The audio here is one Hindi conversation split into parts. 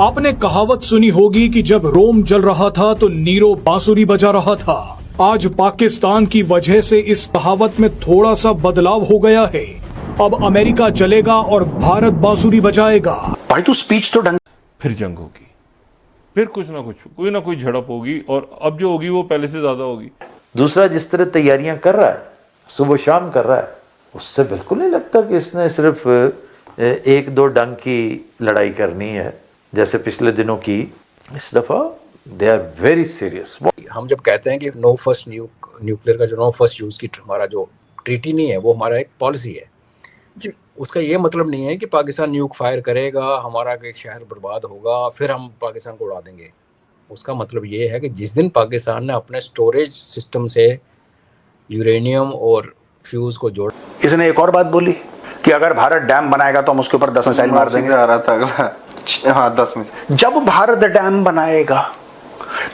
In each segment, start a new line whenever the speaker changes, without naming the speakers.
आपने कहावत सुनी होगी कि जब रोम जल रहा था तो नीरो बांसुरी बजा रहा था। आज पाकिस्तान की वजह से इस कहावत में थोड़ा सा बदलाव हो गया है। अब अमेरिका जलेगा और भारत बांसुरी बजाएगा।
भाई तू स्पीच तो ढंग।
फिर जंग होगी, फिर कुछ ना कोई झड़प होगी, और अब जो होगी वो पहले से ज्यादा होगी।
दूसरा, जिस तरह तैयारियां कर रहा है, सुबह शाम कर रहा है, उससे बिल्कुल नहीं लगता कि इसने सिर्फ एक दो डंग की लड़ाई करनी है जैसे पिछले दिनों की। इस दफा दे आर वेरी सीरियस।
हम जब कहते हैं कि नो फर्स्ट न्यूक्लियर का जो नो फर्स्ट यूज की हमारा जो ट्रीटी नहीं है, वो हमारा एक पॉलिसी है जी। उसका ये मतलब नहीं है कि पाकिस्तान न्यूक फायर करेगा, हमारा एक शहर बर्बाद होगा, फिर हम पाकिस्तान को उड़ा देंगे। उसका मतलब ये है कि जिस दिन पाकिस्तान ने अपने स्टोरेज सिस्टम से यूरेनियम और फ्यूज को जोड़।
इसने एक और बात बोली कि अगर भारत डैम बनाएगा तो हम उसके ऊपर 10 मिसाइल मार देंगे।
आ रहा था अगला। हाँ, 10 मिसाइल।
जब भारत डैम बनाएगा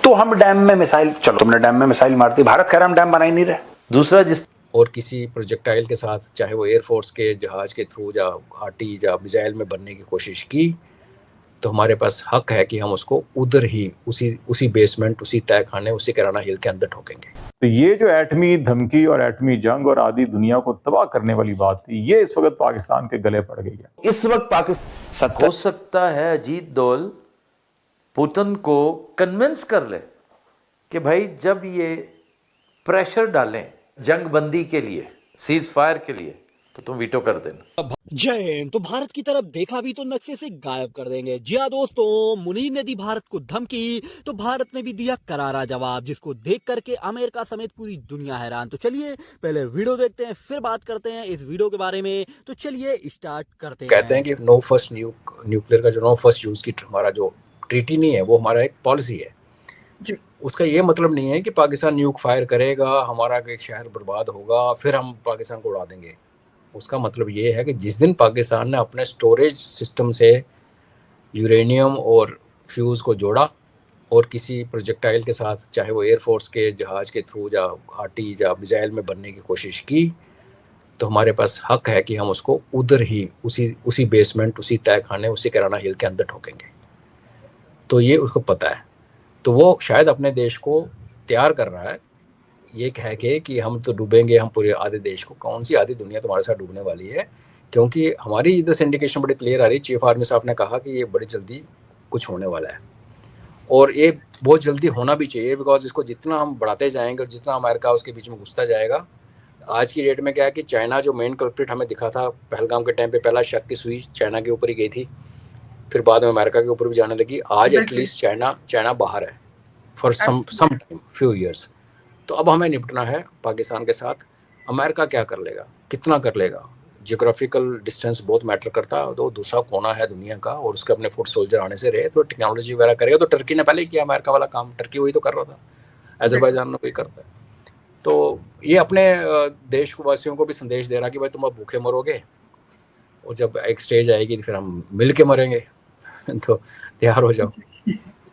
तो हम डैम में मिसाइल, चलो तुमने डैम में मिसाइल मारती, भारत कह रहा हम डैम बना ही नहीं रहे।
दूसरा, जिस
और किसी प्रोजेक्टाइल के साथ, चाहे वो एयरफोर्स के जहाज के थ्रू या आर्टी या मिसाइल में बनने की कोशिश की, तो हमारे पास हक है कि हम उसको उधर ही उसी बेसमेंट, उसी तय खाने, उसी किराना हिल के अंदर ठोकेंगे।
तो ये जो एटमी धमकी और एटमी जंग और आदि दुनिया को तबाह करने वाली बात थी, ये इस वक्त पाकिस्तान के गले पड़ गई है।
इस वक्त पाकिस्तान हो सकता है अजीत दोल पुतिन को कन्विंस कर ले कि भाई जब ये प्रेशर डालें जंग बंदी के लिए, सीज फायर के लिए, तो तुम वीटो कर देना।
जय हिंद। तो भारत की तरफ देखा भी तो नक्शे से गायब कर देंगे। जी हाँ दोस्तों, मुनीर ने दी भारत को धमकी तो भारत ने भी दिया करारा जवाब, जिसको देख करके अमेरिका समेत पूरी दुनिया हैरान। तो चलिए पहले वीडियो देखते हैं, फिर बात करते हैं इस वीडियो के बारे में। तो चलिए स्टार्ट करते हैं।
कहते हैं कि नो फर्स्ट न्यूक्लियर का जो नो फर्स्ट यूज की हमारा जो ट्रीटी नहीं है, वो हमारा एक पॉलिसी है जी। उसका ये मतलब नहीं है कि पाकिस्तान न्यूक फायर करेगा, हमारा एक शहर बर्बाद होगा, फिर हम पाकिस्तान को उड़ा देंगे। उसका मतलब ये है कि जिस दिन पाकिस्तान ने अपने स्टोरेज सिस्टम से यूरेनियम और फ्यूज़ को जोड़ा और किसी प्रोजेक्टाइल के साथ, चाहे वो एयरफोर्स के जहाज के थ्रू या आर्टी या मिसाइल में बनने की कोशिश की, तो हमारे पास हक है कि हम उसको उधर ही उसी बेसमेंट, उसी तय खाने, उसी किराना हिल के अंदर ठोकेंगे। तो ये उसको पता है, तो वो शायद अपने देश को तैयार कर रहा है ये कह के कि हम तो डूबेंगे, हम पूरे आधे देश को। कौन सी आधी दुनिया तुम्हारे साथ डूबने वाली है? क्योंकि हमारी इधर से इंडिकेशन बड़ी क्लियर आ रही है। चीफ आर्मी साहब ने कहा कि ये बड़ी जल्दी कुछ होने वाला है, और ये बहुत जल्दी होना भी चाहिए, बिकॉज इसको जितना हम बढ़ाते जाएंगे और जितना अमेरिका उसके बीच में घुसता जाएगा। आज की डेट में क्या है कि चाइना जो मेन कल्प्रिट हमें दिखा था पहलगाम के टाइम पे, पहला शक की सुई चाइना के ऊपर ही गई थी, फिर बाद में अमेरिका के ऊपर भी जाने लगी। आज एटलीस्ट चाइना बाहर है for some time, few years. तो अब हमें निपटना है पाकिस्तान के साथ। अमेरिका क्या कर लेगा, कितना कर लेगा? जियोग्राफिकल डिस्टेंस बहुत मैटर करता है। तो दूसरा कोना है दुनिया का, और उसके अपने फुट सोल्जर आने से रहे, तो टेक्नोलॉजी वगैरह करेगा। तो टर्की ने पहले ही किया अमेरिका वाला काम, टर्की वही तो कर रहा था, अजरबैजान ने वही करता है। तो ये अपने देशवासियों को भी संदेश दे रहा कि भाई तुम अब भूखे मरोगे, और जब एक स्टेज आएगी फिर हम मिल के मरेंगे तो तैयार हो जाओ।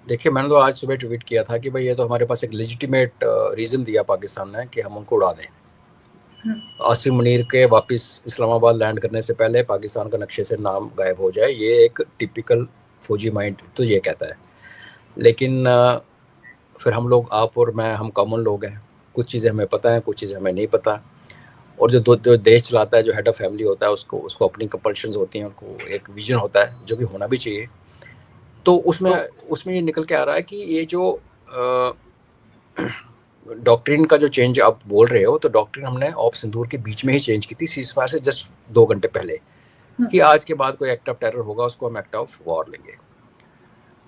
देखिए, मैंने तो आज सुबह ट्वीट किया था कि भाई ये तो हमारे पास एक लेजिटिमेट रीज़न दिया पाकिस्तान ने कि हम उनको उड़ा दें। आसिम मुनीर के वापस इस्लामाबाद लैंड करने से पहले पाकिस्तान का नक्शे से नाम गायब हो जाए, ये एक टिपिकल फौजी माइंड तो ये कहता है। लेकिन फिर हम लोग, आप और मैं, हम कॉमन लोग हैं, कुछ चीज़ें हमें पता है, कुछ चीज़ें हमें नहीं पता। और जो देश चलाता है, जो हेड ऑफ फैमिली होता है, उसको अपनी कंपल्शंस होती हैं, उनको एक विजन होता है जो कि होना भी चाहिए। तो उसमें ये निकल के आ रहा है कि ये जो डॉक्ट्रिन का जो चेंज आप बोल रहे हो, तो डॉक्ट्रिन हमने ऑप सिंदूर के बीच में ही चेंज की थी, सीज़फायर से जस्ट 2 घंटे पहले, कि आज के बाद कोई एक्ट ऑफ टेरर होगा उसको हम एक्ट ऑफ वॉर लेंगे।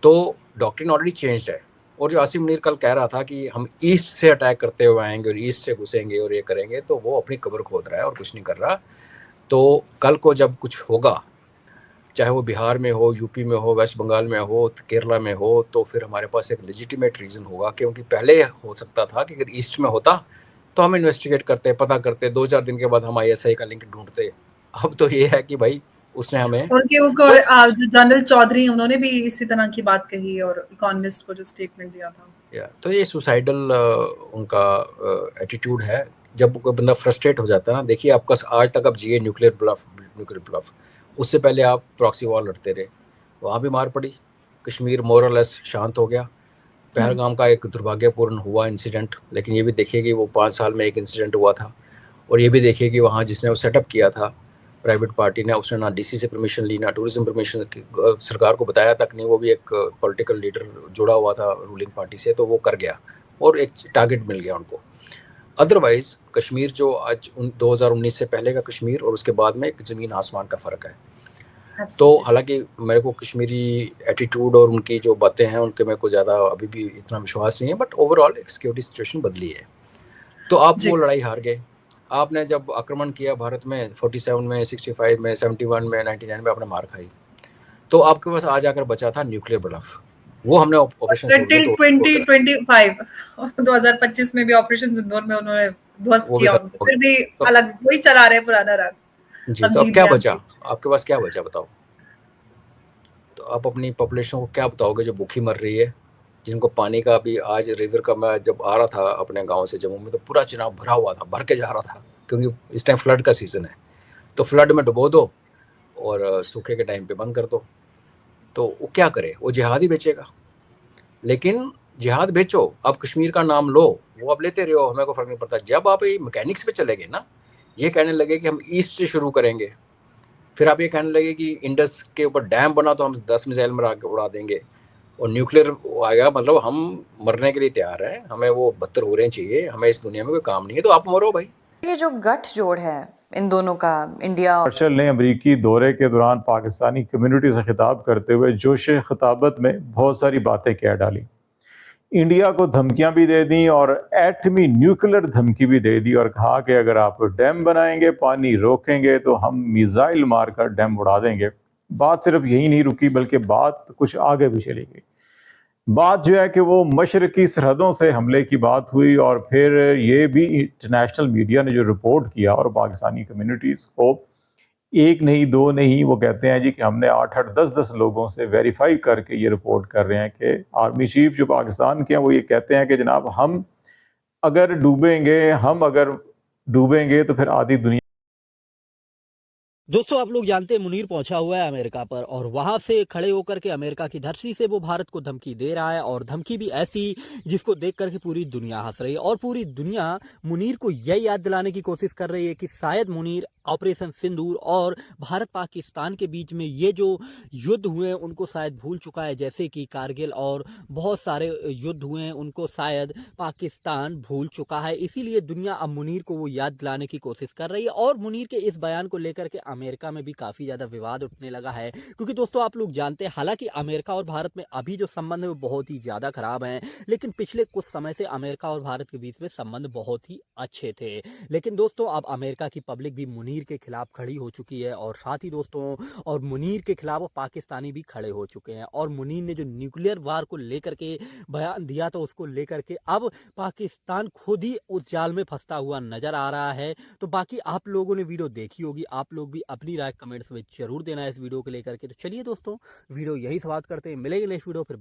तो डॉक्ट्रिन ऑलरेडी चेंज्ड है। और जो आसिम मुनीर कल कह रहा था कि हम ईस्ट से अटैक करते हुए आएंगे और ईस्ट से घुसेंगे और ये करेंगे, तो वो अपनी कब्र खोद रहा है और कुछ नहीं कर रहा। तो कल को जब कुछ होगा, चाहे वो बिहार में हो, यूपी में हो, वेस्ट बंगाल में हो, केरला में हो, तो फिर हमारे पास एक लेजिटिमेट रीज़न होगा। क्योंकि पहले हो सकता था कि अगर ईस्ट में होता तो हम इन्वेस्टिगेट करते, पता करते, 2-4 दिन के बाद हम ISI का लिंक ढूंढते। अब तो ये है कि भाई उसने हमें,
उनके जो जनरल चौधरी, उन्होंने भी इसी तरह की बात कही, और इकोनॉमिस्ट को जो स्टेटमेंट दिया था।
तो ये सुसाइडल उनका एटीट्यूड है। जब कोई बंदा फ्रस्ट्रेट हो जाता है ना, देखिए आपका आज तक आप जिए न्यूक्लियर ब्लफ, उससे पहले आप प्रॉक्सी वॉर लड़ते रहे, वहाँ भी मार पड़ी, कश्मीर मोरलेस शांत हो गया। पहलगाम का एक दुर्भाग्यपूर्ण हुआ इंसिडेंट, लेकिन ये भी देखिए कि वो 5 साल में एक इंसिडेंट हुआ था। और ये भी देखिए कि वहाँ जिसने वो सेटअप किया था प्राइवेट पार्टी ने, उसने ना डीसी से परमिशन ली, ना टूरिज्म परमिशन, सरकार को बताया तक नहीं। वो भी एक पॉलिटिकल लीडर जुड़ा हुआ था रूलिंग पार्टी से, तो वो कर गया और एक टारगेट मिल गया उनको। अदरवाइज कश्मीर जो आज 2019 से पहले का कश्मीर और उसके बाद में एक ज़मीन आसमान का फ़र्क है। तो हालांकि मेरे को कश्मीरी एटीट्यूड और उनकी जो बातें हैं उनके मेरे को ज़्यादा अभी भी इतना विश्वास नहीं है, बट ओवरऑल एक सिक्योरिटी सिचुएशन बदली है। तो आप वो लड़ाई हार गए। आपने जब आक्रमण किया भारत में 47 में, 65 में, 71 में, 99 में आपने मार खाई, तो आपके पास आज आकर बचा था न्यूक्लियर ब्लफ। वो हमने ऑपरेशन
2025 में भी ऑपरेशन सिंदूर में उन्होंने ध्वस्त किया, फिर भी अलग वही चला रहे पुराना राग
जी। तो अब क्या बचा आपके पास, क्या बचा बताओ? तो आप अपनी पॉपुलेशन को क्या बताओगे जो भूखी मर रही है, जिनको पानी का भी, आज रिवर का, मैं जब आ रहा था अपने गांव से जम्मू में तो पूरा चिनाब भरा हुआ था, भर के जा रहा था, क्योंकि इस टाइम फ्लड का सीज़न है। तो फ्लड में डुबो दो और सूखे के टाइम पे बंद कर दो, तो वो क्या करे? वो जिहाद ही बेचेगा। लेकिन जिहाद बेचो, अब कश्मीर का नाम लो, वो अब लेते रहो, हमें को फर्क नहीं पड़ता। जब आप ये मैकेनिक्स पे चले गए ना, ये कहने लगे कि हम ईस्ट से शुरू करेंगे, फिर आप ये कहने लगे कि इंडस के ऊपर डैम बना तो हम 10 मिसाइल में उड़ा देंगे, और न्यूक्लियर आएगा, मतलब हम मरने के लिए तैयार हैं, हमें वो 72 हो रहे चाहिए, हमें इस दुनिया में कोई काम नहीं है, तो आप मरो भाई।
ये जो गठजोड़ है इन दोनों का, इंडिया और
मार्शल ने अमरीकी दौरे के दौरान पाकिस्तानी कम्युनिटी से खिताब करते हुए जोश खिताबत में बहुत सारी बातें कह डाली। इंडिया को धमकियां भी दे दी और एटमी न्यूक्लियर धमकी भी दे दी, और कहा कि अगर आप डैम बनाएंगे, पानी रोकेंगे, तो हम मिसाइल मारकर डैम उड़ा देंगे। बात सिर्फ यही नहीं रुकी, बल्कि बात कुछ आगे भी चली गई। बात जो है कि वो मशरकी सरहदों से हमले की बात हुई, और फिर ये भी इंटरनेशनल मीडिया ने जो रिपोर्ट किया, और पाकिस्तानी कम्युनिटीज़ को एक नहीं दो नहीं, वो कहते हैं जी कि हमने 8-8 10-10 लोगों से वेरीफाई करके ये रिपोर्ट कर रहे हैं कि आर्मी चीफ जो पाकिस्तान के हैं वो ये कहते हैं कि जनाब हम अगर डूबेंगे तो फिर आधी दुनिया।
दोस्तों आप लोग जानते हैं मुनीर पहुंचा हुआ है अमेरिका पर, और वहां से खड़े होकर के अमेरिका की धरती से वो भारत को धमकी दे रहा है, और धमकी भी ऐसी जिसको देख करके पूरी दुनिया हंस रही है। और पूरी दुनिया मुनीर को यह याद दिलाने की कोशिश कर रही है कि शायद मुनीर ऑपरेशन सिंदूर और भारत पाकिस्तान के बीच में ये जो युद्ध हुए हैं उनको शायद भूल चुका है, जैसे कि कारगिल और बहुत सारे युद्ध हुए हैं उनको शायद पाकिस्तान भूल चुका है। इसीलिए दुनिया अब मुनीर को वो याद दिलाने की कोशिश कर रही है, और मुनीर के इस बयान को लेकर के अमेरिका में भी काफ़ी ज़्यादा विवाद उठने लगा है। क्योंकि दोस्तों आप लोग जानते हैं, हालांकि अमेरिका और भारत में अभी जो संबंध है वो बहुत ही ज़्यादा खराब हैं, लेकिन पिछले कुछ समय से अमेरिका और भारत के बीच में संबंध बहुत ही अच्छे थे। लेकिन दोस्तों अब अमेरिका की पब्लिक भी मुनीर के खिलाफ खड़ी हो चुकी है, और साथ ही दोस्तों और मुनीर के खिलाफ पाकिस्तानी भी खड़े हो चुके हैं। और मुनीर ने जो न्यूक्लियर वार को लेकर के बयान दिया था उसको लेकर के अब पाकिस्तान खुद ही उस जाल में फंसता हुआ नजर आ रहा है। तो बाकी आप लोगों ने वीडियो देखी होगी, आप लोग भी अपनी राय कमेंट्स में जरूर देना है इस वीडियो को लेकर के। तो चलिए दोस्तों वीडियो यही समाप्त करते हैं, मिलेंगे नेक्स्ट वीडियो फिर।